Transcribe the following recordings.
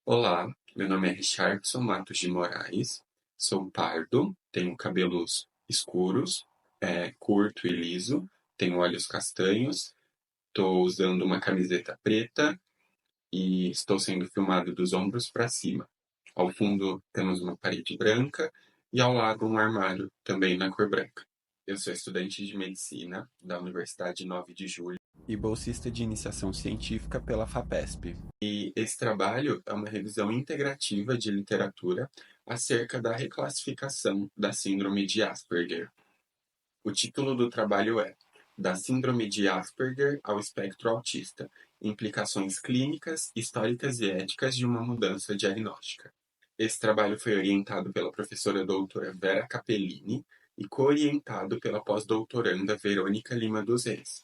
Olá, meu nome é Richardson Matos de Moraes, sou pardo, tenho cabelos escuros, curto e liso, tenho olhos castanhos, estou usando uma camiseta preta e estou sendo filmado dos ombros para cima. Ao fundo temos uma parede branca e ao lado um armário também na cor branca. Eu sou estudante de medicina da Universidade 9 de Julho e bolsista de iniciação científica pela FAPESP. E esse trabalho é uma revisão integrativa de literatura acerca da reclassificação da síndrome de Asperger. O título do trabalho é Da Síndrome de Asperger ao Espectro Autista: Implicações clínicas, históricas e éticas de uma mudança diagnóstica. Esse trabalho foi orientado pela professora doutora Vera Capellini e co-orientado pela pós-doutoranda Verônica Lima dos Reis,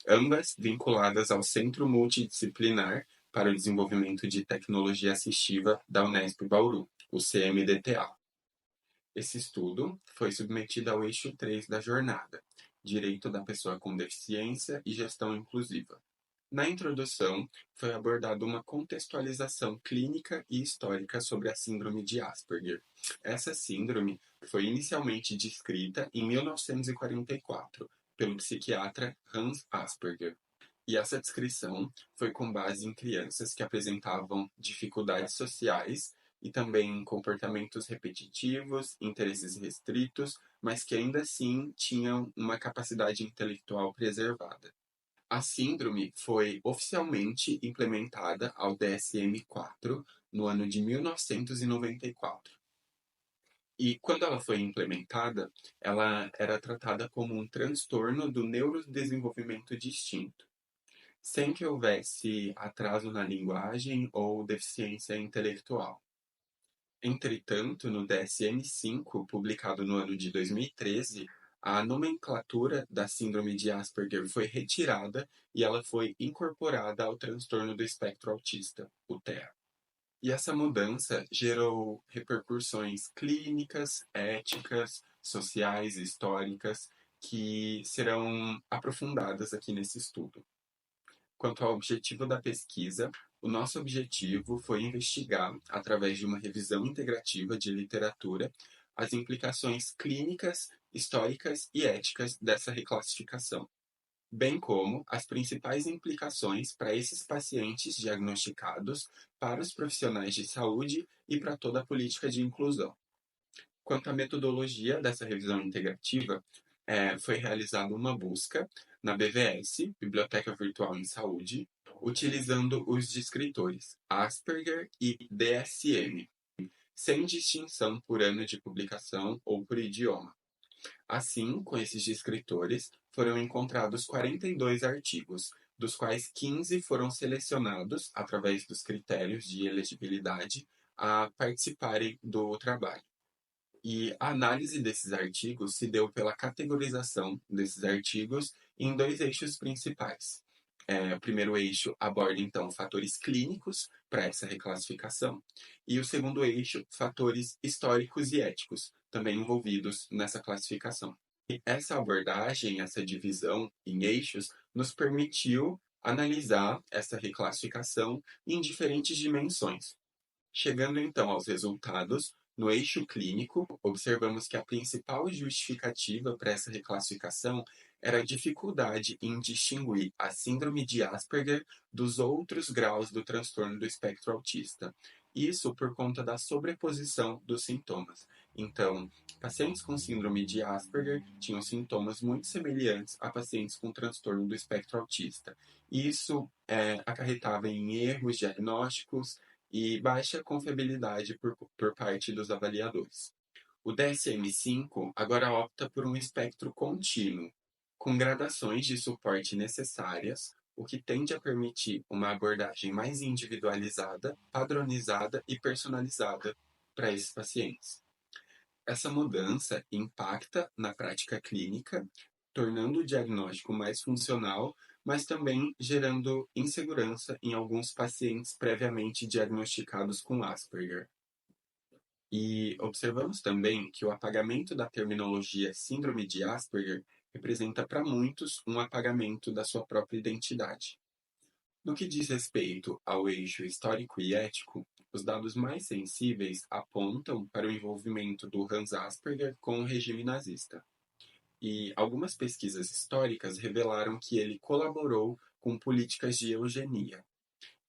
ambas vinculadas ao Centro Multidisciplinar para o Desenvolvimento de Tecnologia Assistiva da Unesp Bauru, o CMDTA. Esse estudo foi submetido ao eixo 3 da jornada, Direito da Pessoa com Deficiência e Gestão Inclusiva. Na introdução, foi abordada uma contextualização clínica e histórica sobre a síndrome de Asperger. Essa síndrome foi inicialmente descrita em 1944 pelo psiquiatra Hans Asperger. E essa descrição foi com base em crianças que apresentavam dificuldades sociais e também comportamentos repetitivos, interesses restritos, mas que ainda assim tinham uma capacidade intelectual preservada. A síndrome foi oficialmente implementada ao DSM-4 no ano de 1994. E quando ela foi implementada, ela era tratada como um transtorno do neurodesenvolvimento distinto, sem que houvesse atraso na linguagem ou deficiência intelectual. Entretanto, no DSM-5, publicado no ano de 2013, a nomenclatura da síndrome de Asperger foi retirada e ela foi incorporada ao transtorno do espectro autista, o TEA. E essa mudança gerou repercussões clínicas, éticas, sociais e históricas que serão aprofundadas aqui nesse estudo. Quanto ao objetivo da pesquisa, o nosso objetivo foi investigar, através de uma revisão integrativa de literatura, as implicações clínicas, históricas e éticas dessa reclassificação, bem como as principais implicações para esses pacientes diagnosticados, para os profissionais de saúde e para toda a política de inclusão. Quanto à metodologia dessa revisão integrativa, foi realizada uma busca na BVS, Biblioteca Virtual em Saúde, utilizando os descritores Asperger e DSM, sem distinção por ano de publicação ou por idioma. Assim, com esses descritores, foram encontrados 42 artigos, dos quais 15 foram selecionados, através dos critérios de elegibilidade, a participarem do trabalho. E a análise desses artigos se deu pela categorização desses artigos em dois eixos principais. O primeiro eixo aborda, então, fatores clínicos para essa reclassificação, e o segundo eixo, fatores históricos e éticos, também envolvidos nessa classificação. E essa abordagem, essa divisão em eixos, nos permitiu analisar essa reclassificação em diferentes dimensões. Chegando então aos resultados, no eixo clínico, observamos que a principal justificativa para essa reclassificação era a dificuldade em distinguir a síndrome de Asperger dos outros graus do transtorno do espectro autista. Isso por conta da sobreposição dos sintomas. Então, pacientes com síndrome de Asperger tinham sintomas muito semelhantes a pacientes com transtorno do espectro autista. Isso acarretava em erros diagnósticos e baixa confiabilidade por parte dos avaliadores. O DSM-5 agora opta por um espectro contínuo, com gradações de suporte necessárias, o que tende a permitir uma abordagem mais individualizada, padronizada e personalizada para esses pacientes. Essa mudança impacta na prática clínica, tornando o diagnóstico mais funcional, mas também gerando insegurança em alguns pacientes previamente diagnosticados com Asperger. E observamos também que o apagamento da terminologia síndrome de Asperger representa para muitos um apagamento da sua própria identidade. No que diz respeito ao eixo histórico e ético, Os dados mais sensíveis apontam para o envolvimento do Hans Asperger com o regime nazista. E algumas pesquisas históricas revelaram que ele colaborou com políticas de eugenia,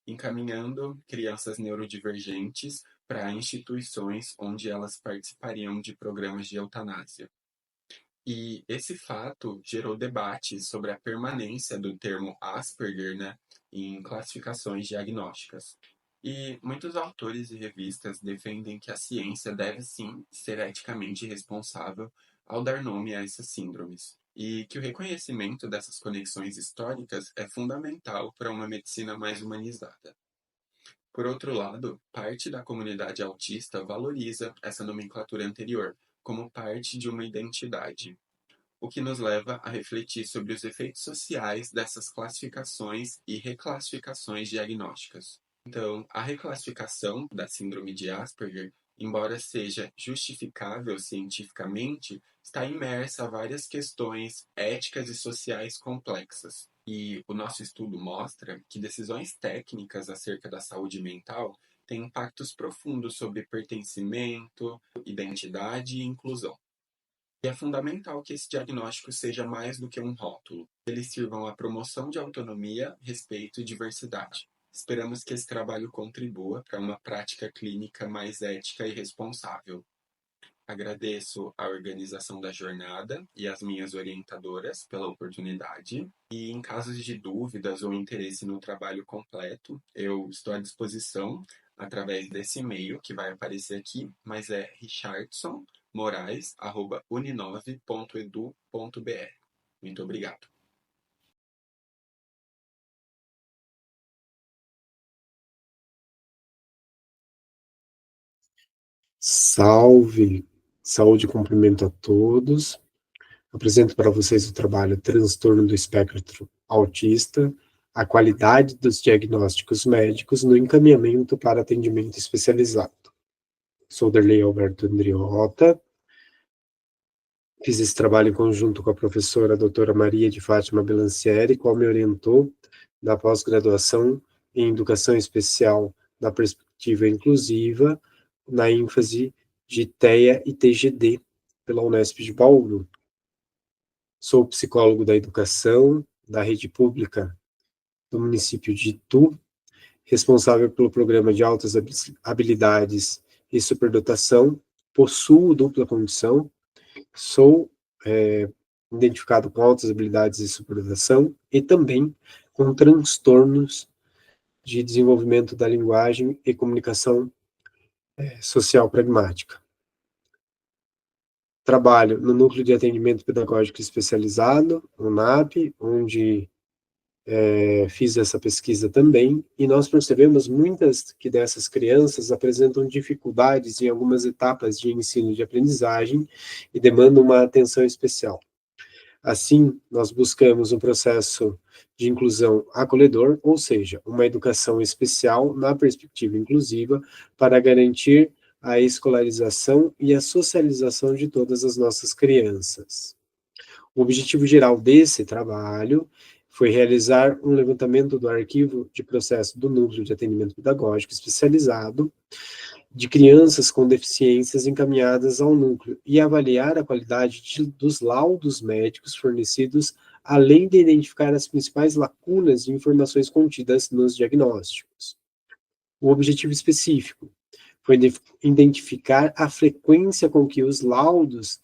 encaminhando crianças neurodivergentes para instituições onde elas participariam de programas de eutanásia. E esse fato gerou debates sobre a permanência do termo Asperger, né, em classificações diagnósticas. E muitos autores e revistas defendem que a ciência deve sim ser eticamente responsável ao dar nome a essas síndromes, e que o reconhecimento dessas conexões históricas é fundamental para uma medicina mais humanizada. Por outro lado, parte da comunidade autista valoriza essa nomenclatura anterior como parte de uma identidade, o que nos leva a refletir sobre os efeitos sociais dessas classificações e reclassificações diagnósticas. Então, a reclassificação da síndrome de Asperger, embora seja justificável cientificamente, está imersa a várias questões éticas e sociais complexas. E o nosso estudo mostra que decisões técnicas acerca da saúde mental têm impactos profundos sobre pertencimento, identidade e inclusão. E é fundamental que esse diagnóstico seja mais do que um rótulo. Eles sirvam à promoção de autonomia, respeito e diversidade. Esperamos que esse trabalho contribua para uma prática clínica mais ética e responsável. Agradeço a organização da jornada e as minhas orientadoras pela oportunidade. E em casos de dúvidas ou interesse no trabalho completo, eu estou à disposição através desse e-mail que vai aparecer aqui, mas é richardsonmorais@uninove.edu.br. Muito obrigado. Salve! Saúde e cumprimento a todos. Apresento para vocês o trabalho Transtorno do Espectro Autista, a qualidade dos diagnósticos médicos no encaminhamento para atendimento especializado. Sou Derlei Alberto Andriota, fiz esse trabalho em conjunto com a professora doutora Maria de Fátima Belancieri, qual me orientou na pós-graduação em Educação Especial na Perspectiva Inclusiva, na ênfase de TEA e TGD, pela Unesp de Bauru. Sou psicólogo da educação da rede pública do município de Itu, responsável pelo programa de altas habilidades e superdotação, possuo dupla condição, sou identificado com altas habilidades e superdotação e também com transtornos de desenvolvimento da linguagem e comunicação social pragmática. Trabalho no Núcleo de Atendimento Pedagógico Especializado, UNAP, onde fiz essa pesquisa também, e nós percebemos muitas que dessas crianças apresentam dificuldades em algumas etapas de ensino e de aprendizagem e demandam uma atenção especial. Assim, nós buscamos um processo de inclusão acolhedor, ou seja, uma educação especial na perspectiva inclusiva para garantir a escolarização e a socialização de todas as nossas crianças. O objetivo geral desse trabalho foi realizar um levantamento do arquivo de processo do Núcleo de Atendimento Pedagógico Especializado de crianças com deficiências encaminhadas ao núcleo e avaliar a qualidade dos laudos médicos fornecidos, além de identificar as principais lacunas de informações contidas nos diagnósticos. O objetivo específico foi identificar a frequência com que os laudos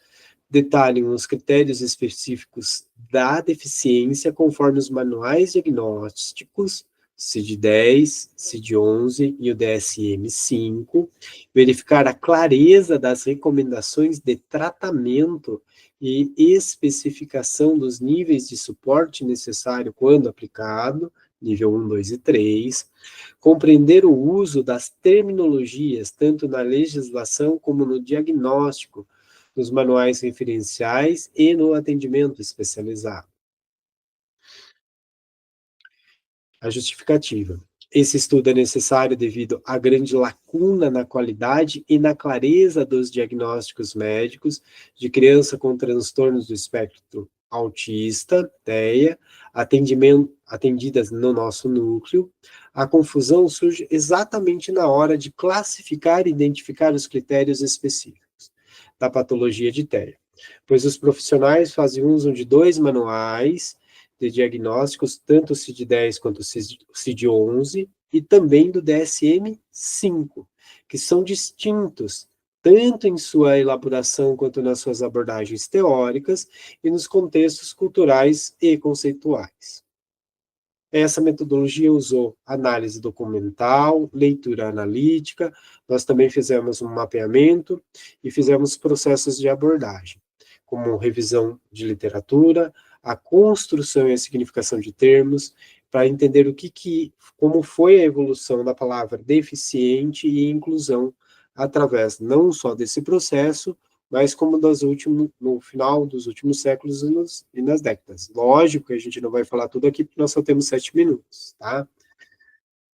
detalham os critérios específicos da deficiência conforme os manuais diagnósticos CID-10, CID-11 e o DSM-5, verificar a clareza das recomendações de tratamento e especificação dos níveis de suporte necessário quando aplicado, nível 1, 2 e 3, compreender o uso das terminologias, tanto na legislação como no diagnóstico, nos manuais referenciais e no atendimento especializado. A justificativa. Esse estudo é necessário devido à grande lacuna na qualidade e na clareza dos diagnósticos médicos de criança com transtornos do espectro autista, TEA, atendidas no nosso núcleo, a confusão surge exatamente na hora de classificar e identificar os critérios específicos da patologia de TEA, pois os profissionais fazem uso de 2 manuais de diagnósticos, tanto o CID-10 quanto o CID-11, e também do DSM-5, que são distintos, tanto em sua elaboração quanto nas suas abordagens teóricas e nos contextos culturais e conceituais. Essa metodologia usou análise documental, leitura analítica, nós também fizemos um mapeamento e fizemos processos de abordagem, como revisão de literatura, a construção e a significação de termos, para entender como foi a evolução da palavra deficiente e inclusão através não só desse processo, mas como no final dos últimos séculos e nas décadas. Lógico que a gente não vai falar tudo aqui, porque nós só temos 7 minutos, tá?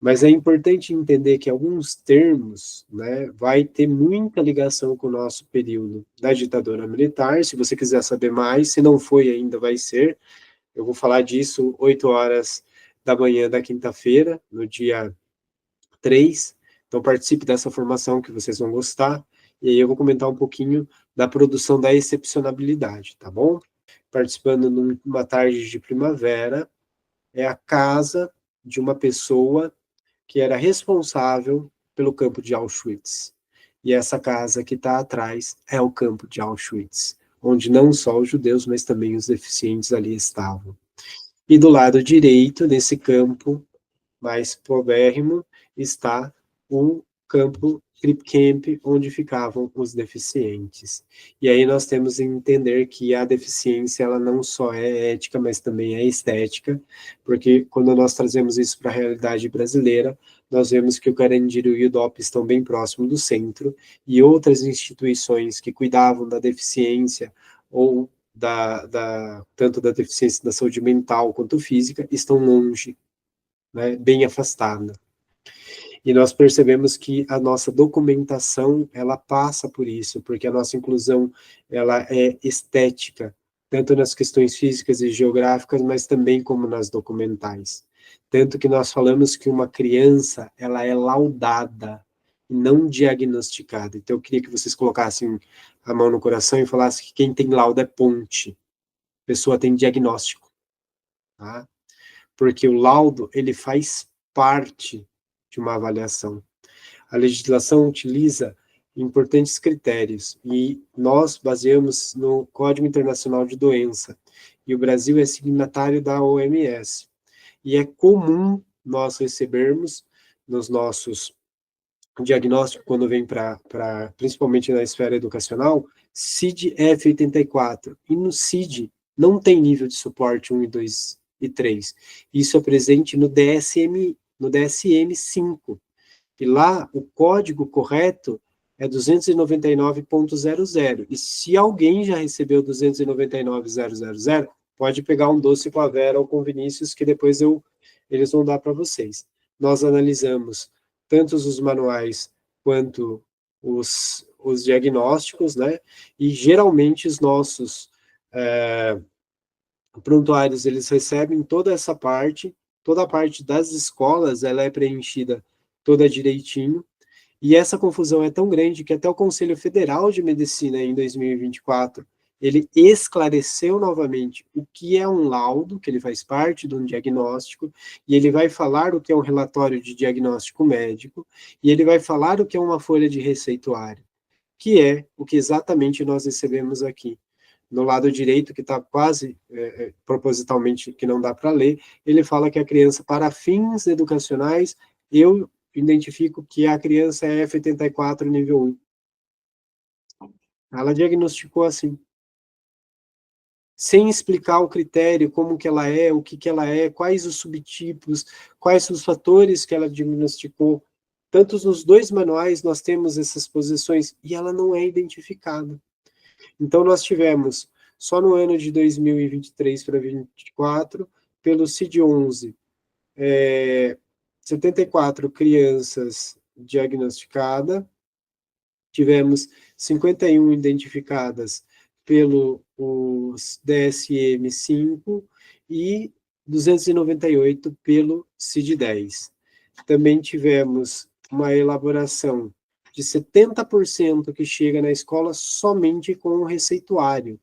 Mas é importante entender que alguns termos, né, vai ter muita ligação com o nosso período da ditadura militar. Se você quiser saber mais, se não foi ainda, vai ser. Eu vou falar disso 8 horas da manhã da quinta-feira, no dia 3. Então, participe dessa formação que vocês vão gostar. E aí eu vou comentar um pouquinho da produção da excepcionabilidade, tá bom? Participando numa tarde de primavera, é a casa de uma pessoa que era responsável pelo campo de Auschwitz. E essa casa que está atrás é o campo de Auschwitz, onde não só os judeus, mas também os deficientes ali estavam. E do lado direito, nesse campo mais pobérrimo, está um campo, Crip Camp, onde ficavam os deficientes. E aí nós temos que entender que a deficiência, ela não só é ética, mas também é estética, porque quando nós trazemos isso para a realidade brasileira, nós vemos que o Carandiru e o DOP estão bem próximo do centro, e outras instituições que cuidavam da deficiência, ou tanto da deficiência da saúde mental quanto física, estão longe, né, bem afastada. E nós percebemos que a nossa documentação, ela passa por isso, porque a nossa inclusão, ela é estética, tanto nas questões físicas e geográficas, mas também como nas documentais. Tanto que nós falamos que uma criança, ela é laudada, e não diagnosticada. Então, eu queria que vocês colocassem a mão no coração e falassem que quem tem laudo é ponte, a pessoa tem diagnóstico, tá? Porque o laudo, ele faz parte de uma avaliação. A legislação utiliza importantes critérios e nós baseamos no Código Internacional de Doença, e o Brasil é signatário da OMS. E é comum nós recebermos nos nossos diagnósticos, quando vem principalmente na esfera educacional, CID F84. E no CID não tem nível de suporte 1 e 2 e 3. Isso é presente no DSM-5. E lá o código correto é 299.00. E se alguém já recebeu 299.000, pode pegar um doce com a Vera ou com o Vinícius, que depois eles vão dar para vocês. Nós analisamos tanto os manuais quanto os diagnósticos, né? E geralmente os nossos prontuários, eles recebem toda essa parte, toda a parte das escolas, ela é preenchida toda direitinho, e essa confusão é tão grande que até o Conselho Federal de Medicina, em 2024, ele esclareceu novamente o que é um laudo, que ele faz parte de um diagnóstico, e ele vai falar o que é um relatório de diagnóstico médico, e ele vai falar o que é uma folha de receituário, que é o que exatamente nós recebemos aqui. No lado direito, que está quase propositalmente que não dá para ler, ele fala que a criança, para fins educacionais, eu identifico que a criança é F84 nível 1. Ela diagnosticou assim, sem explicar o critério, como que ela é, o que ela é, quais os subtipos, quais os fatores que ela diagnosticou. Tanto nos 2 manuais nós temos essas posições, e ela não é identificada. Então, nós tivemos, só no ano de 2023 para 2024, pelo CID-11, 74 crianças diagnosticadas, tivemos 51 identificadas pelo DSM-5 e 298 pelo CID-10. Também tivemos uma elaboração de 70% que chega na escola somente com o receituário,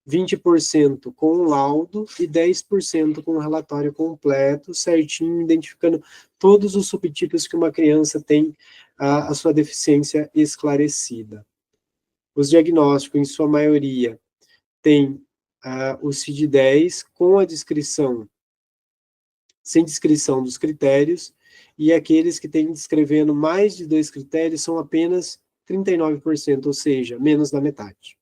20% com o laudo e 10% com o relatório completo, certinho, identificando todos os subtipos que uma criança tem a sua deficiência esclarecida. Os diagnósticos, em sua maioria, têm o CID-10 com a descrição, sem descrição dos critérios, e aqueles que têm descrevendo mais de 2 critérios são apenas 39%, ou seja, menos da metade.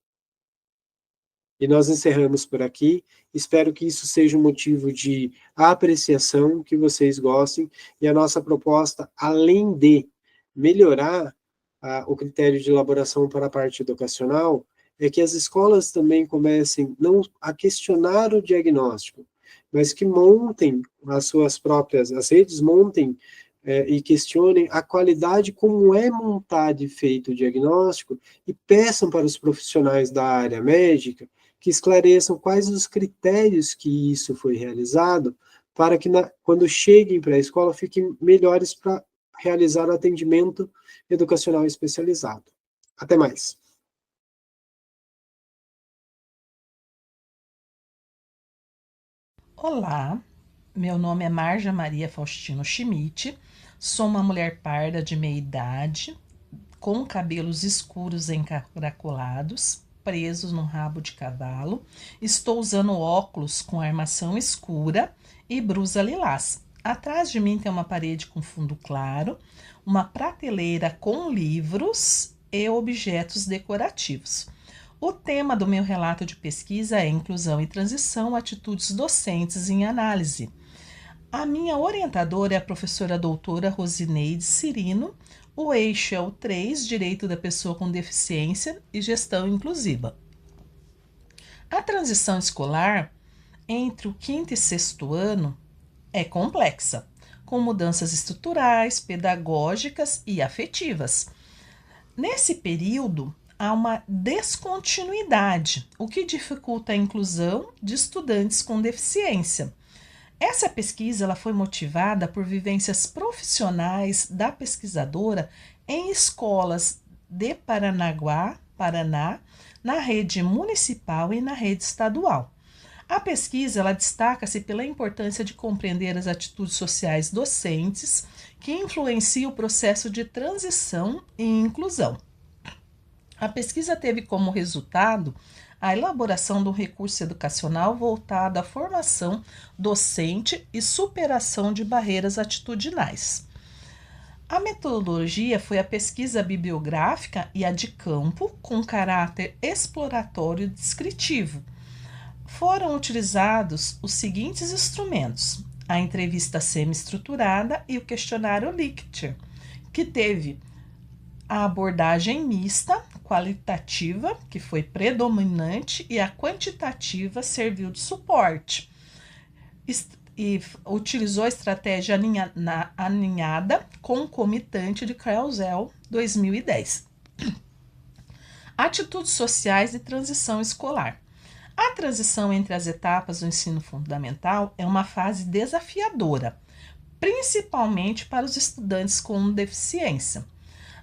E nós encerramos por aqui. Espero que isso seja um motivo de apreciação, que vocês gostem. E a nossa proposta, além de melhorar o critério de elaboração para a parte educacional, é que as escolas também comecem não a questionar o diagnóstico, mas que montem as suas próprias, as redes montem e questionem a qualidade, como é montado e feito o diagnóstico, e peçam para os profissionais da área médica que esclareçam quais os critérios que isso foi realizado, para que quando cheguem para a escola fiquem melhores para realizar o atendimento educacional especializado. Até mais. Olá, meu nome é Marja Maria Faustino Schmidt, sou uma mulher parda de meia idade, com cabelos escuros encaracolados, presos num rabo de cavalo. Estou usando óculos com armação escura e blusa lilás. Atrás de mim tem uma parede com fundo claro, uma prateleira com livros e objetos decorativos. O tema do meu relato de pesquisa é Inclusão e Transição, Atitudes Docentes em Análise. A minha orientadora é a professora doutora Rosineide Cirino. O eixo é o 3, Direito da Pessoa com Deficiência e Gestão Inclusiva. A transição escolar entre o 5º e 6º ano é complexa, com mudanças estruturais, pedagógicas e afetivas. Nesse período, há uma descontinuidade, o que dificulta a inclusão de estudantes com deficiência. Essa pesquisa ela foi motivada por vivências profissionais da pesquisadora em escolas de Paranaguá, Paraná, na rede municipal e na rede estadual. A pesquisa ela destaca-se pela importância de compreender as atitudes sociais docentes que influenciam o processo de transição e inclusão. A pesquisa teve como resultado a elaboração de um recurso educacional voltado à formação docente e superação de barreiras atitudinais. A metodologia foi a pesquisa bibliográfica e a de campo, com caráter exploratório e descritivo. Foram utilizados os seguintes instrumentos: a entrevista semi-estruturada e o questionário Likert, que teve a abordagem mista, qualitativa, que foi predominante, e a quantitativa serviu de suporte. E utilizou a estratégia aninhada concomitante de Krauzel 2010. Atitudes sociais e transição escolar. A transição entre as etapas do ensino fundamental é uma fase desafiadora, principalmente para os estudantes com deficiência.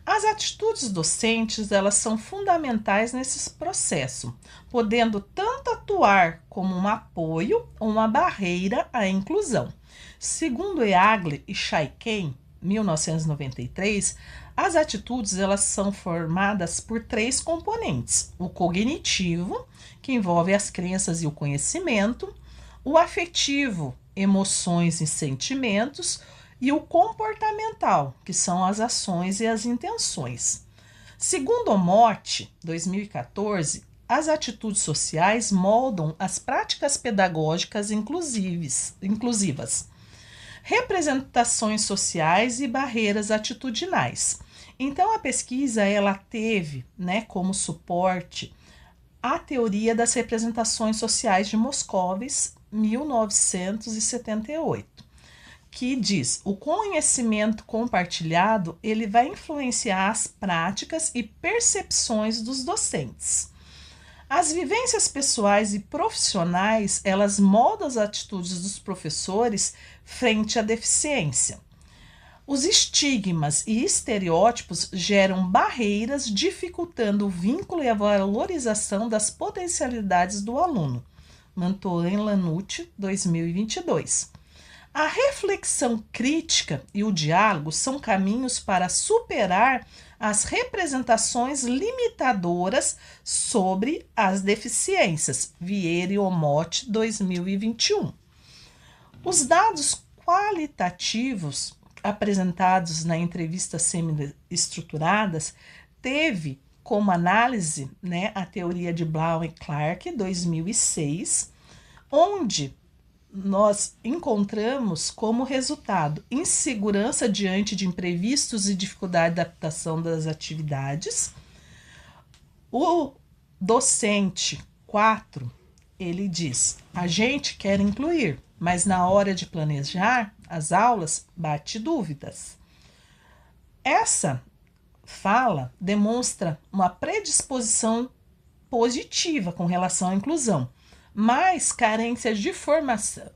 As atitudes docentes, elas são fundamentais nesse processo, podendo tanto atuar como um apoio ou uma barreira à inclusão. Segundo Eagle e Chaiken, 1993, as atitudes elas são formadas por 3 componentes: o cognitivo, que envolve as crenças e o conhecimento, o afetivo, emoções e sentimentos, e o comportamental, que são as ações e as intenções. Segundo o Motti, 2014, as atitudes sociais moldam as práticas pedagógicas inclusivas, representações sociais e barreiras atitudinais. Então, a pesquisa ela teve como suporte a teoria das representações sociais de Moscovitz, 1978. Que diz: o conhecimento compartilhado ele vai influenciar as práticas e percepções dos docentes. As vivências pessoais e profissionais, elas moldam as atitudes dos professores frente à deficiência. Os estigmas e estereótipos geram barreiras, dificultando o vínculo e a valorização das potencialidades do aluno. Mantoan Lanucci, 2022. A reflexão crítica e o diálogo são caminhos para superar as representações limitadoras sobre as deficiências. Vieira e Omote, 2021. Os dados qualitativos apresentados na entrevista semi-estruturadas teve como análise, a teoria de Blau e Clark, 2006, onde nós encontramos como resultado insegurança diante de imprevistos e dificuldade de adaptação das atividades. O docente 4, ele diz: a gente quer incluir, mas na hora de planejar as aulas, bate dúvidas. Essa fala demonstra uma predisposição positiva com relação à inclusão, mas carências de formação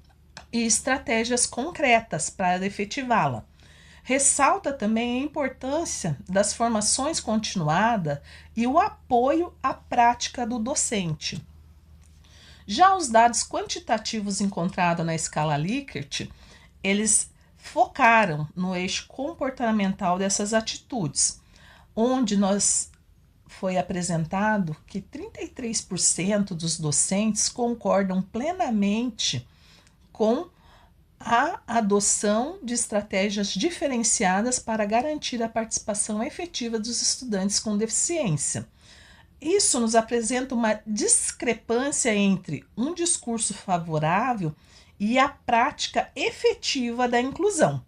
e estratégias concretas para efetivá-la. Ressalta também a importância das formações continuadas e o apoio à prática do docente. Já os dados quantitativos encontrados na escala Likert, eles focaram no eixo comportamental dessas atitudes, onde foi apresentado que 33% dos docentes concordam plenamente com a adoção de estratégias diferenciadas para garantir a participação efetiva dos estudantes com deficiência. Isso nos apresenta uma discrepância entre um discurso favorável e a prática efetiva da inclusão.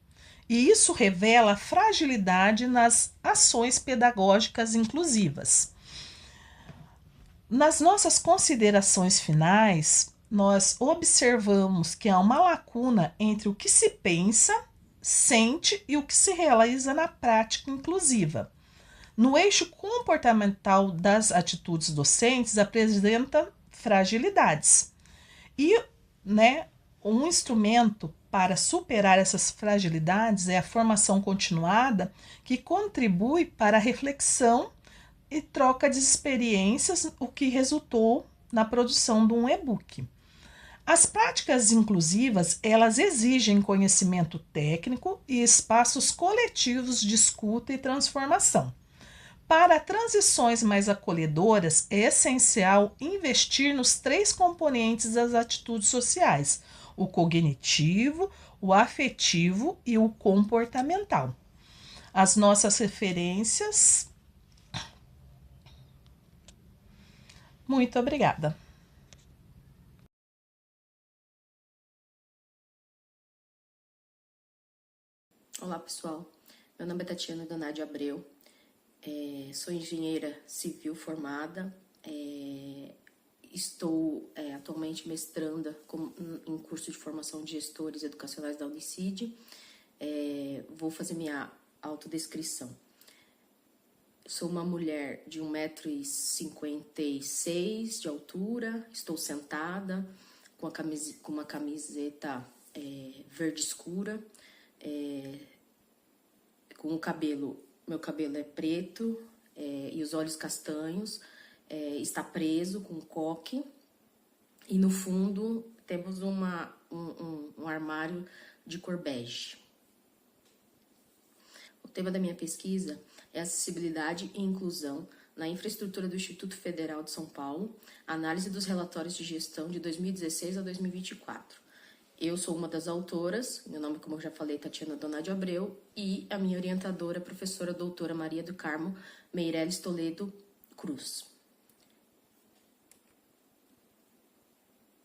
E isso revela fragilidade nas ações pedagógicas inclusivas. Nas nossas considerações finais, nós observamos que há uma lacuna entre o que se pensa, sente e o que se realiza na prática inclusiva. No eixo comportamental das atitudes docentes, apresenta fragilidades. E, um instrumento para superar essas fragilidades é a formação continuada, que contribui para a reflexão e troca de experiências, o que resultou na produção de um e-book. As práticas inclusivas, elas exigem conhecimento técnico e espaços coletivos de escuta e transformação. Para transições mais acolhedoras, é essencial investir nos 3 componentes das atitudes sociais: o cognitivo, o afetivo e o comportamental. As nossas referências. Muito obrigada. Olá, pessoal. Meu nome é Tatiana Donadi Abreu. Sou engenheira civil formada. Estou atualmente mestranda em curso de formação de gestores educacionais da Unicid. Vou fazer minha autodescrição. Sou uma mulher de 1,56 m de altura, estou sentada com uma camiseta verde escura, com o cabelo, meu cabelo é preto e os olhos castanhos, está preso com um coque e no fundo temos um armário de cor bege. O tema da minha pesquisa é acessibilidade e inclusão na infraestrutura do Instituto Federal de São Paulo, análise dos relatórios de gestão de 2016 a 2024. Eu sou uma das autoras, meu nome, como eu já falei, Tatiana Donadi Abreu, e a minha orientadora, a professora doutora Maria do Carmo Meireles Toledo Cruz.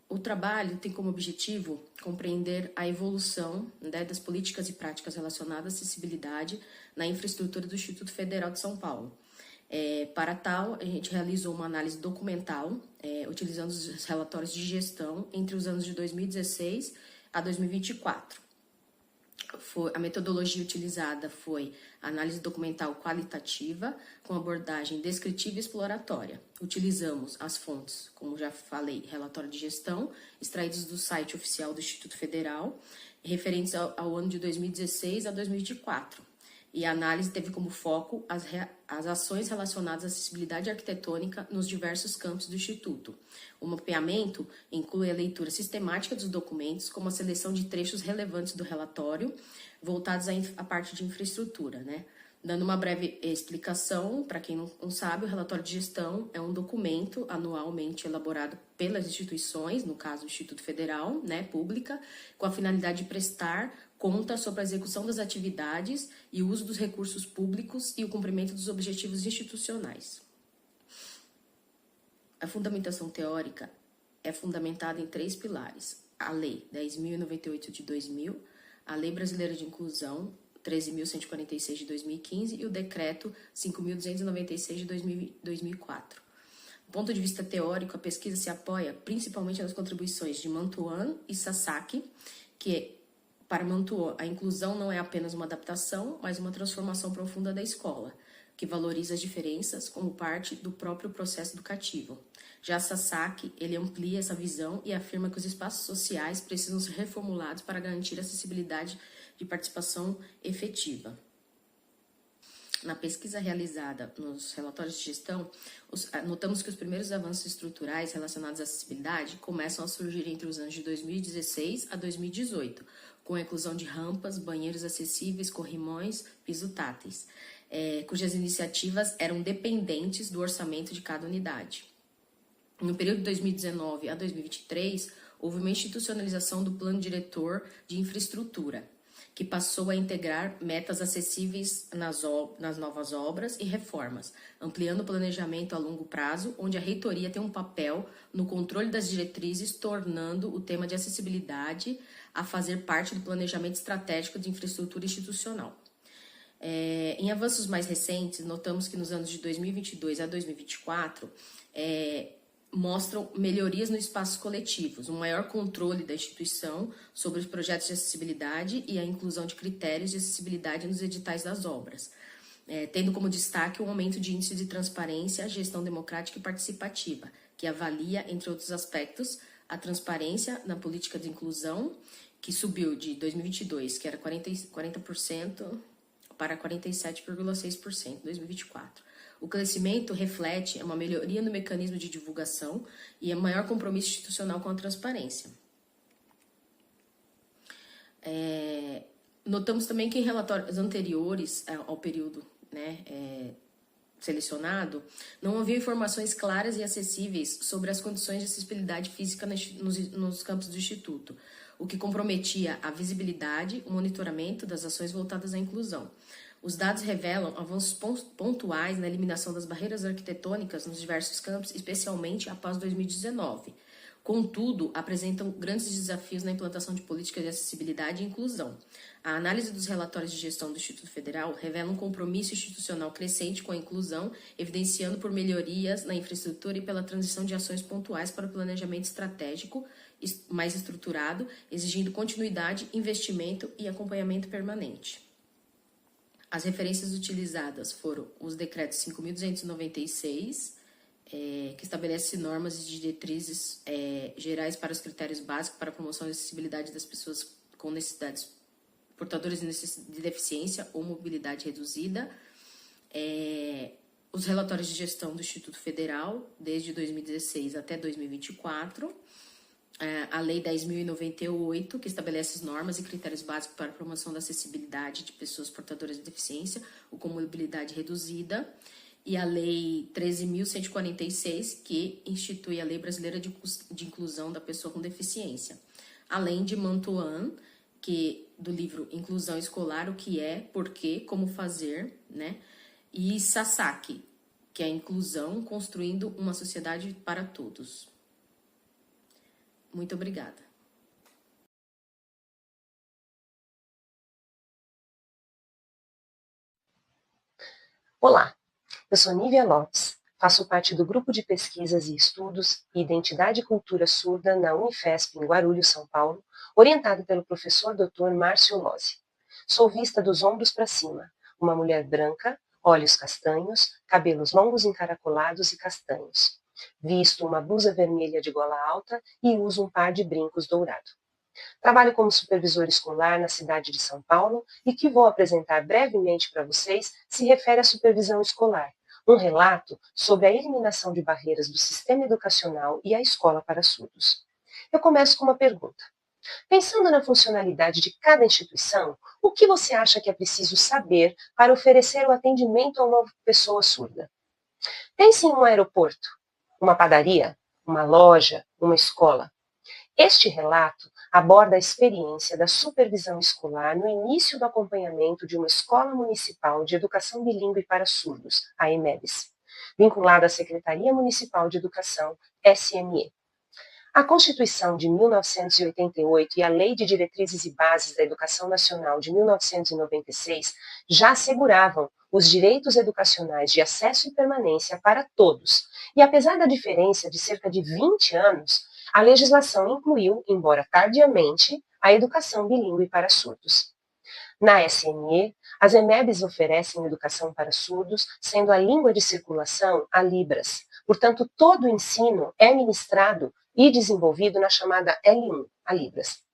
O trabalho tem como objetivo compreender a evolução das políticas e práticas relacionadas à acessibilidade na infraestrutura do Instituto Federal de São Paulo. Para tal, a gente realizou uma análise documental, utilizando os relatórios de gestão entre os anos de 2016 a 2024. A metodologia utilizada foi análise documental qualitativa com abordagem descritiva e exploratória. Utilizamos as fontes, como já falei, relatório de gestão, extraídos do site oficial do Instituto Federal, referentes ao ano de 2016 a 2024. E a análise teve como foco as ações relacionadas à acessibilidade arquitetônica nos diversos campos do Instituto. O mapeamento inclui a leitura sistemática dos documentos, como a seleção de trechos relevantes do relatório, voltados à parte de infraestrutura, né? Dando uma breve explicação, para quem não sabe, o relatório de gestão é um documento anualmente elaborado pelas instituições, no caso o Instituto Federal, né, pública, com a finalidade de prestar conta sobre a execução das atividades e o uso dos recursos públicos e o cumprimento dos objetivos institucionais. A fundamentação teórica é fundamentada em 3 pilares: a Lei 10.098 de 2000, a Lei Brasileira de Inclusão 13.146 de 2015 e o Decreto 5.296 de 2004. Do ponto de vista teórico, a pesquisa se apoia principalmente nas contribuições de Mantuan e Sasaki, que para Mantuan, a inclusão não é apenas uma adaptação, mas uma transformação profunda da escola, que valoriza as diferenças como parte do próprio processo educativo. Já Sasaki, ele amplia essa visão e afirma que os espaços sociais precisam ser reformulados para garantir a acessibilidade de participação efetiva. Na pesquisa realizada nos relatórios de gestão, notamos que os primeiros avanços estruturais relacionados à acessibilidade começam a surgir entre os anos de 2016 a 2018, com a inclusão de rampas, banheiros acessíveis, corrimões, piso táteis, cujas iniciativas eram dependentes do orçamento de cada unidade. No período de 2019 a 2023, houve uma institucionalização do Plano Diretor de Infraestrutura, que passou a integrar metas acessíveis nas novas obras e reformas, ampliando o planejamento a longo prazo, onde a reitoria tem um papel no controle das diretrizes, tornando o tema de acessibilidade a fazer parte do planejamento estratégico de infraestrutura institucional. Em avanços mais recentes, notamos que nos anos de 2022 a 2024, mostram melhorias nos espaços coletivos, um maior controle da instituição sobre os projetos de acessibilidade e a inclusão de critérios de acessibilidade nos editais das obras, tendo como destaque o aumento de índice de transparência, gestão democrática e participativa, que avalia, entre outros aspectos, a transparência na política de inclusão, que subiu de 2022, que era 40%, para 47,6% em 2024. O crescimento reflete uma melhoria no mecanismo de divulgação e um maior compromisso institucional com a transparência. Notamos também que em relatórios anteriores ao período selecionado, não havia informações claras e acessíveis sobre as condições de acessibilidade física nos campos do Instituto, o que comprometia a visibilidade, o monitoramento das ações voltadas à inclusão. Os dados revelam avanços pontuais na eliminação das barreiras arquitetônicas nos diversos campos, especialmente após 2019. Contudo, apresentam grandes desafios na implantação de políticas de acessibilidade e inclusão. A análise dos relatórios de gestão do Instituto Federal revela um compromisso institucional crescente com a inclusão, evidenciando por melhorias na infraestrutura e pela transição de ações pontuais para o planejamento estratégico mais estruturado, exigindo continuidade, investimento e acompanhamento permanente. As referências utilizadas foram os decretos 5.296, que estabelece normas e diretrizes gerais para os critérios básicos para a promoção da acessibilidade das pessoas com necessidades, portadoras de deficiência ou mobilidade reduzida, os relatórios de gestão do Instituto Federal, desde 2016 até 2024, a Lei 10.098, que estabelece as normas e critérios básicos para a promoção da acessibilidade de pessoas portadoras de deficiência ou com mobilidade reduzida, e a Lei 13.146, que institui a Lei Brasileira de Inclusão da Pessoa com Deficiência, além de Mantuan, que do livro Inclusão Escolar, o que é, por quê, como fazer, né? E Sasaki, que é a inclusão construindo uma sociedade para todos. Muito obrigada. Olá, eu sou Nívia Lopes, faço parte do Grupo de Pesquisas e Estudos Identidade e Cultura Surda na Unifesp, em Guarulhos, São Paulo, orientado pelo professor Dr. Márcio Lozzi. sou vista dos ombros para cima. Uma mulher branca, olhos castanhos, cabelos longos encaracolados e castanhos. Visto uma blusa vermelha de gola alta e uso um par de brincos dourado. Trabalho como supervisor escolar na cidade de São Paulo e que vou apresentar brevemente para vocês se refere à supervisão escolar, um relato sobre a eliminação de barreiras do sistema educacional e a escola para surdos. Eu começo com uma pergunta. Pensando na funcionalidade de cada instituição, o que você acha que é preciso saber para oferecer o atendimento a uma pessoa surda? Pense em um aeroporto, uma padaria, uma loja, uma escola. Este relato aborda a experiência da supervisão escolar no início do acompanhamento de uma escola municipal de educação bilíngue para surdos, a EMEBS, vinculada à Secretaria Municipal de Educação, SME. A Constituição de 1988 e a Lei de Diretrizes e Bases da Educação Nacional de 1996 já asseguravam os direitos educacionais de acesso e permanência para todos, e apesar da diferença de cerca de 20 anos, a legislação incluiu, embora tardiamente, a educação bilíngue para surdos. Na SME, as EMEBs oferecem educação para surdos, sendo a língua de circulação a Libras. Portanto, todo o ensino é ministrado e desenvolvido na chamada L1, a Libras.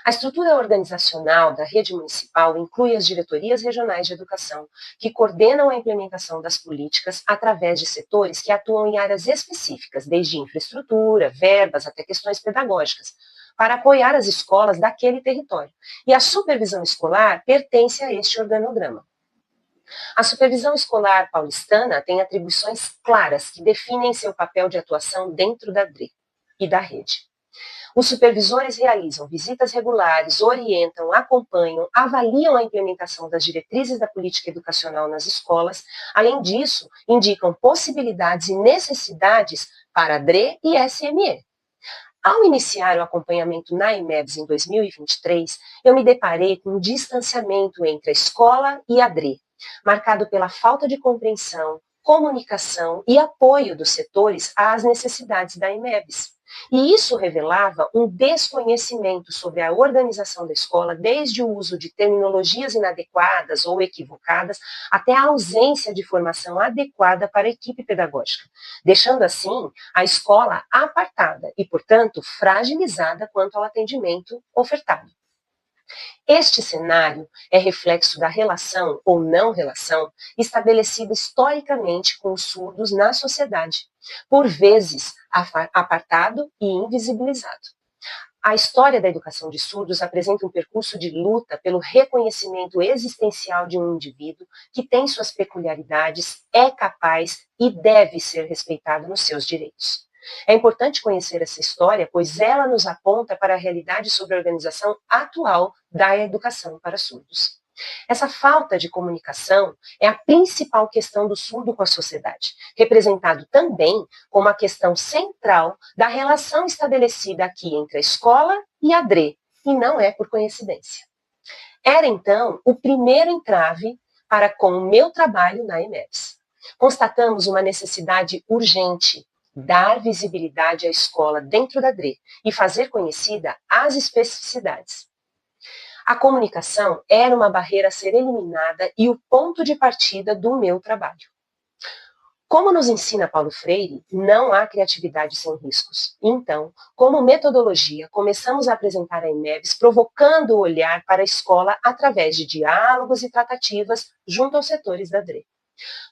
A estrutura organizacional da rede municipal inclui as diretorias regionais de educação, que coordenam a implementação das políticas através de setores que atuam em áreas específicas, desde infraestrutura, verbas até questões pedagógicas, para apoiar as escolas daquele território. E a supervisão escolar pertence a este organograma. A supervisão escolar paulistana tem atribuições claras que definem seu papel de atuação dentro da DRE e da rede. Os supervisores realizam visitas regulares, orientam, acompanham, avaliam a implementação das diretrizes da política educacional nas escolas. Além disso, indicam possibilidades e necessidades para a DRE e SME. Ao iniciar o acompanhamento na EMEBS em 2023, eu me deparei com um distanciamento entre a escola e a DRE, marcado pela falta de compreensão, comunicação e apoio dos setores às necessidades da EMEBS. E isso revelava um desconhecimento sobre a organização da escola, desde o uso de terminologias inadequadas ou equivocadas, até a ausência de formação adequada para a equipe pedagógica, deixando assim a escola apartada e, portanto, fragilizada quanto ao atendimento ofertado. Este cenário é reflexo da relação ou não relação estabelecida historicamente com os surdos na sociedade, por vezes apartado e invisibilizado. A história da educação de surdos apresenta um percurso de luta pelo reconhecimento existencial de um indivíduo que tem suas peculiaridades, é capaz e deve ser respeitado nos seus direitos. É importante conhecer essa história, pois ela nos aponta para a realidade sobre a organização atual da educação para surdos. Essa falta de comunicação é a principal questão do surdo com a sociedade, representado também como a questão central da relação estabelecida aqui entre a escola e a DRE, e não é por coincidência. Era, então, o primeiro entrave para com o meu trabalho na EMEBS. Constatamos uma necessidade urgente: dar visibilidade à escola dentro da DRE e fazer conhecida as especificidades. A comunicação era uma barreira a ser eliminada e o ponto de partida do meu trabalho. Como nos ensina Paulo Freire, não há criatividade sem riscos. Então, como metodologia, começamos a apresentar a EMEBS provocando o olhar para a escola através de diálogos e tratativas junto aos setores da DRE.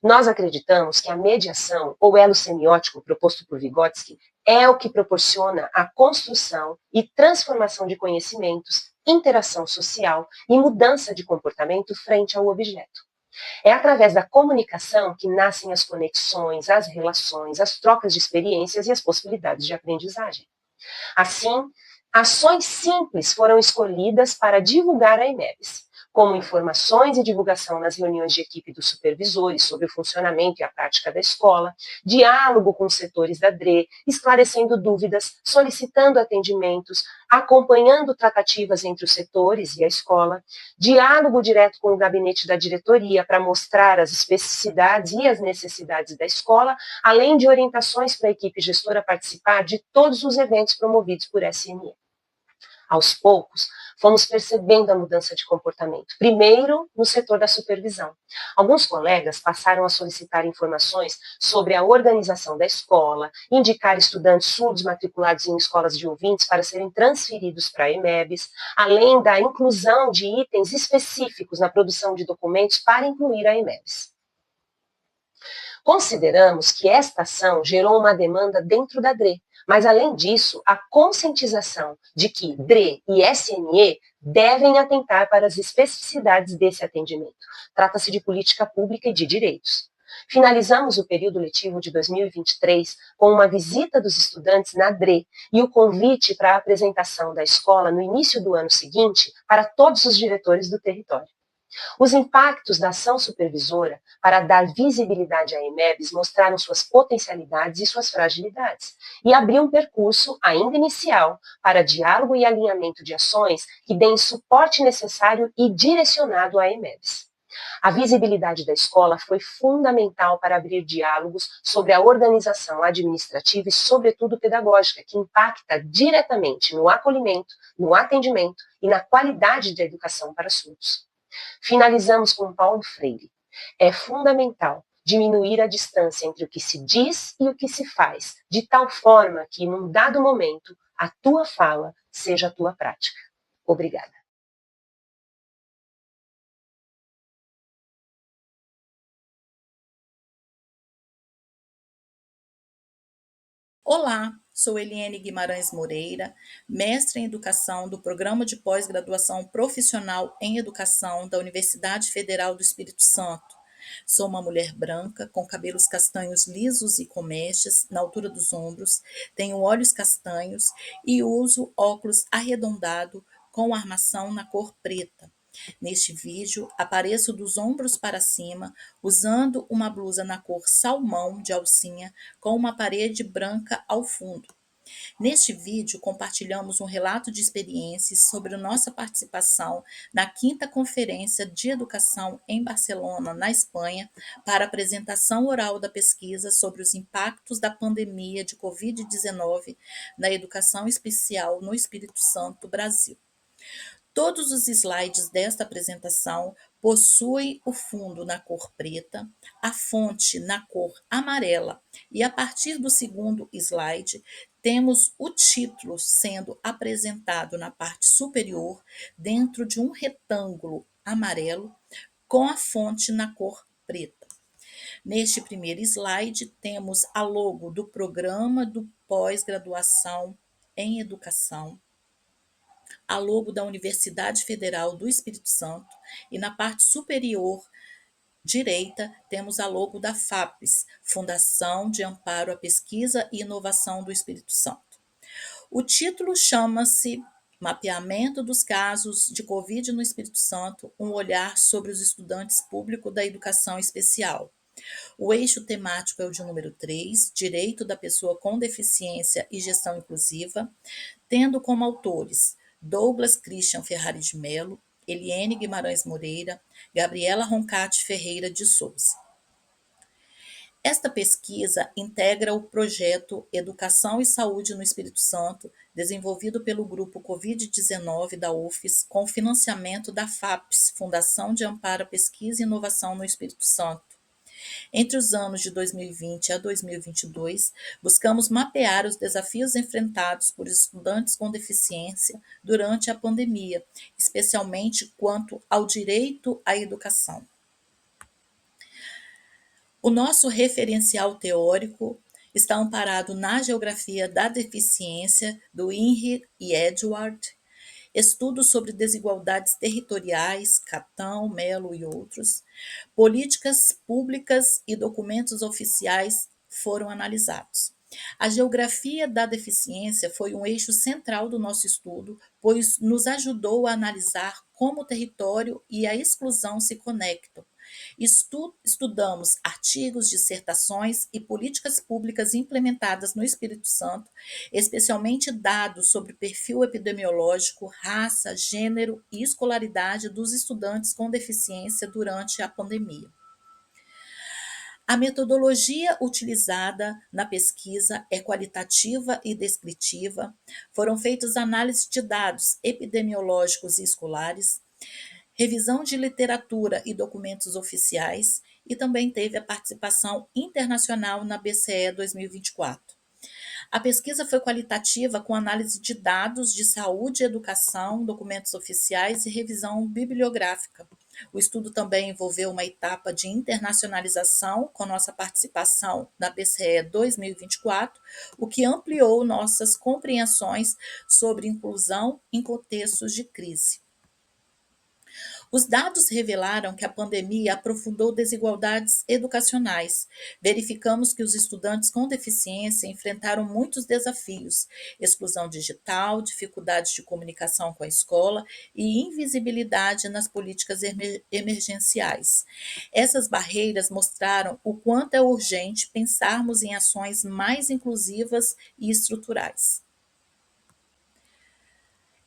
Nós acreditamos que a mediação, ou elo semiótico proposto por Vygotsky, é o que proporciona a construção e transformação de conhecimentos, interação social e mudança de comportamento frente ao objeto. É através da comunicação que nascem as conexões, as relações, as trocas de experiências e as possibilidades de aprendizagem. Assim, ações simples foram escolhidas para divulgar a EMEBS, como informações e divulgação nas reuniões de equipe dos supervisores sobre o funcionamento e a prática da escola, diálogo com os setores da DRE, esclarecendo dúvidas, solicitando atendimentos, acompanhando tratativas entre os setores e a escola, diálogo direto com o gabinete da diretoria para mostrar as especificidades e as necessidades da escola, além de orientações para a equipe gestora participar de todos os eventos promovidos por SME. Aos poucos, fomos percebendo a mudança de comportamento, primeiro no setor da supervisão. Alguns colegas passaram a solicitar informações sobre a organização da escola, indicar estudantes surdos matriculados em escolas de ouvintes para serem transferidos para a EMEBs, além da inclusão de itens específicos na produção de documentos para incluir a EMEBs. Consideramos que esta ação gerou uma demanda dentro da DRE, mas, além disso, a conscientização de que DRE e SNE devem atentar para as especificidades desse atendimento. Trata-se de política pública e de direitos. Finalizamos o período letivo de 2023 com uma visita dos estudantes na DRE e o convite para a apresentação da escola no início do ano seguinte para todos os diretores do território. Os impactos da ação supervisora para dar visibilidade à EMEBs mostraram suas potencialidades e suas fragilidades, e abriu um percurso, ainda inicial, para diálogo e alinhamento de ações que deem suporte necessário e direcionado à EMEBs. A visibilidade da escola foi fundamental para abrir diálogos sobre a organização administrativa e, sobretudo, pedagógica, que impacta diretamente no acolhimento, no atendimento e na qualidade da educação para surdos. Finalizamos com Paulo Freire. É fundamental diminuir a distância entre o que se diz e o que se faz, de tal forma que, num dado momento, a tua fala seja a tua prática. Obrigada. Olá, sou Eliane Guimarães Moreira, mestre em Educação do Programa de Pós-Graduação Profissional em Educação da Universidade Federal do Espírito Santo. Sou uma mulher branca, com cabelos castanhos lisos e com mechas na altura dos ombros, tenho olhos castanhos e uso óculos arredondado com armação na cor preta. Neste vídeo, apareço dos ombros para cima, usando uma blusa na cor salmão de alcinha, com uma parede branca ao fundo. Neste vídeo, compartilhamos um relato de experiências sobre nossa participação na 5ª Conferência de Educação em Barcelona, na Espanha, para apresentação oral da pesquisa sobre os impactos da pandemia de Covid-19 na educação especial no Espírito Santo, Brasil. Todos os slides desta apresentação possuem o fundo na cor preta, a fonte na cor amarela e a partir do segundo slide temos o título sendo apresentado na parte superior dentro de um retângulo amarelo com a fonte na cor preta. Neste primeiro slide temos a logo do Programa do Pós-Graduação em Educação, a logo da Universidade Federal do Espírito Santo e na parte superior direita temos a logo da FAPES, Fundação de Amparo à Pesquisa e Inovação do Espírito Santo. O título chama-se Mapeamento dos casos de Covid no Espírito Santo, um olhar sobre os estudantes públicos da educação especial. O eixo temático é o de número 3, Direito da Pessoa com Deficiência e Gestão Inclusiva, tendo como autores Douglas Christian Ferrari de Mello, Eliane Guimarães Moreira, Gabriela Roncati Ferreira de Souza. Esta pesquisa integra o projeto Educação e Saúde no Espírito Santo, desenvolvido pelo grupo Covid-19 da UFES, com financiamento da FAPES, Fundação de Amparo à Pesquisa e Inovação no Espírito Santo. Entre os anos de 2020 a 2022, buscamos mapear os desafios enfrentados por estudantes com deficiência durante a pandemia, especialmente quanto ao direito à educação. O nosso referencial teórico está amparado na Geografia da Deficiência, do INRI e Edward, Estudos sobre Desigualdades Territoriais, Catão, Mello e outros, políticas públicas e documentos oficiais foram analisados. A geografia da deficiência foi um eixo central do nosso estudo, pois nos ajudou a analisar como o território e a exclusão se conectam. Estudamos artigos, dissertações e políticas públicas implementadas no Espírito Santo, especialmente dados sobre perfil epidemiológico, raça, gênero e escolaridade dos estudantes com deficiência durante a pandemia. A metodologia utilizada na pesquisa é qualitativa e descritiva. Foram feitas análises de dados epidemiológicos e escolares, revisão de literatura e documentos oficiais, e também teve a participação internacional na BCE 2024. A pesquisa foi qualitativa com análise de dados de saúde e educação, documentos oficiais e revisão bibliográfica. O estudo também envolveu uma etapa de internacionalização com nossa participação na BCE 2024, o que ampliou nossas compreensões sobre inclusão em contextos de crise. Os dados revelaram que a pandemia aprofundou desigualdades educacionais. Verificamos que os estudantes com deficiência enfrentaram muitos desafios: exclusão digital, dificuldades de comunicação com a escola e invisibilidade nas políticas emergenciais. Essas barreiras mostraram o quanto é urgente pensarmos em ações mais inclusivas e estruturais.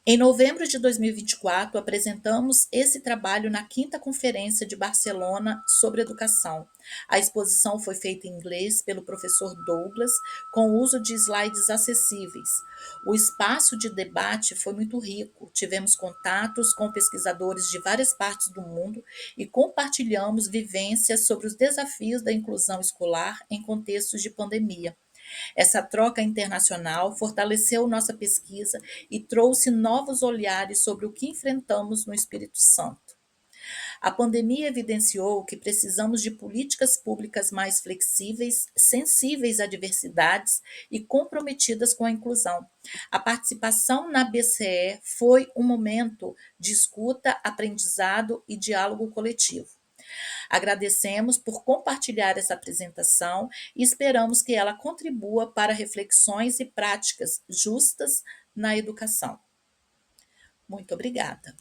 Em novembro de 2024, apresentamos esse trabalho na 5ª Conferência de Barcelona sobre Educação. A exposição foi feita em inglês pelo professor Douglas, com o uso de slides acessíveis. O espaço de debate foi muito rico, tivemos contatos com pesquisadores de várias partes do mundo e compartilhamos vivências sobre os desafios da inclusão escolar em contextos de pandemia. Essa troca internacional fortaleceu nossa pesquisa e trouxe novos olhares sobre o que enfrentamos no Espírito Santo. A pandemia evidenciou que precisamos de políticas públicas mais flexíveis, sensíveis a diversidades e comprometidas com a inclusão. A participação na BCE foi um momento de escuta, aprendizado e diálogo coletivo. Agradecemos por compartilhar essa apresentação e esperamos que ela contribua para reflexões e práticas justas na educação. Muito obrigada.